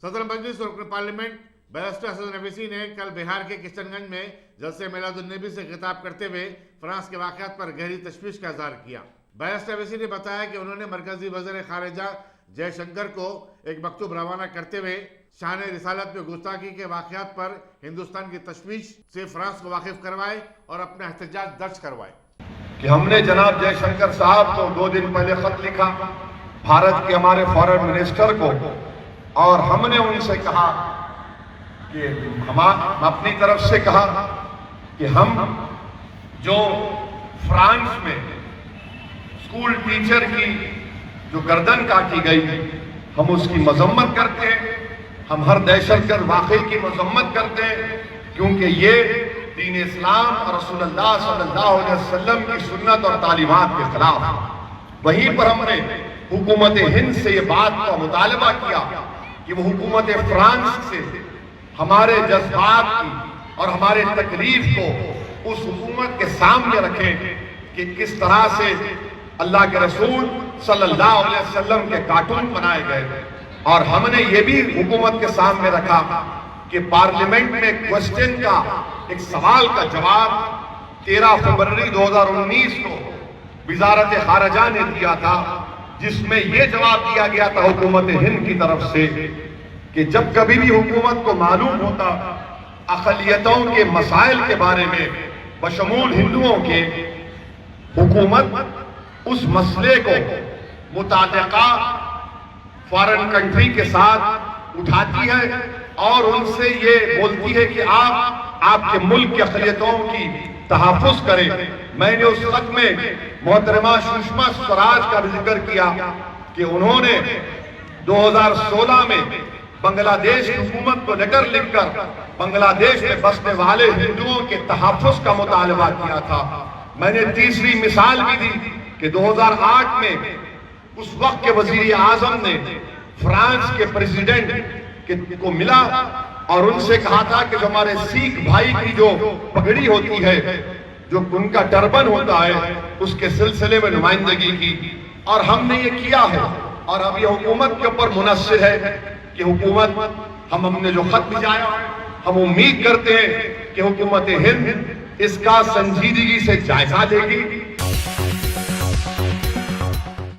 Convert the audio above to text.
صدر مجلس اور رکن پارلیمنٹ بیرسٹر حسن اویسی نے کل بہار کے کشن گنج میں جلسے میلاد النبی سے خطاب کرتے ہوئے فرانس کے واقعات پر گہری تشویش کا اظہار کیا۔ بیرسٹر اویسی نے بتایا کہ انہوں نے مرکزی وزیر خارجہ جے شنکر کو ایک مکتوب روانہ کرتے ہوئے شان رسالت میں گستاخی کے واقعات پر ہندوستان کی تشویش سے فرانس کو واقف کروائے اور اپنا احتجاج درج کروائے۔ کہ ہم نے جناب جے شنکر صاحب کو 2 دن پہلے خط لکھا بھارت کے ہمارے فارن منسٹر کو، اور ہم نے ان سے کہا کہ ہم اپنی طرف سے کہا کہ ہم جو فرانس میں اسکول ٹیچر کی جو گردن کاٹی گئی ہم اس کی مذمت کرتے ہیں، ہم ہر دہشت گرد واقعے کی مذمت کرتے ہیں، کیونکہ یہ دین اسلام اور رسول اللہ صلی اللہ علیہ وسلم کی سنت اور تعلیمات کے خلاف۔ وہیں پر ہم نے حکومت ہند سے یہ بات کا مطالبہ کیا کہ وہ حکومت فرانس سے ہمارے جذبات کی اور ہمارے تکلیف کو اس حکومت کے سامنے رکھیں کہ کس طرح سے اللہ کے رسول صلی اللہ علیہ وسلم کے کارٹون بنائے گئے، اور ہم نے یہ بھی حکومت کے سامنے رکھا کہ پارلیمنٹ میں کوسچن کا ایک سوال کا جواب 13 فروری 2019 کو وزارت خارجہ نے دیا تھا، جس میں یہ جواب دیا گیا تھا حکومت ہند کی طرف سے کہ جب کبھی بھی حکومت کو معلوم ہوتا اقلیتوں کے مسائل کے بارے میں بشمول ہندوؤں کے، حکومت اس مسئلے کو متعلقہ فارن کنٹری کے ساتھ اٹھاتی ہے اور ان سے یہ بولتی ہے کہ آپ کے ملک کے اقلیتوں کی تحفظ کریں۔ میں نے اس خط میں محترمہ سشما سوراج کا بھی ذکر کیا کہ انہوں نے 2016 میں بنگلہ دیش حکومت کو لیٹر لکھ کر بنگلہ دیش میں بسنے والے ہندوؤں کے تحفظ کا مطالبہ کیا تھا۔ میں نے تیسری مثال بھی دی کہ 2008 میں اس وقت کے وزیر اعظم نے فرانس کے پریزیڈنٹ کو ملا اور ان سے کہا تھا کہ جو ہمارے سکھ بھائی کی جو پگڑی ہوتی ہے، جو ان کا ٹربن ہوتا ہے، اس کے سلسلے میں نمائندگی کی، اور ہم نے یہ کیا ہے، اور اب یہ حکومت کے اوپر منحصر ہے کہ حکومت ہم نے جو خط بھیجایا ہم امید کرتے ہیں کہ حکومت ہند اس کا سنجیدگی سے جائزہ لے گی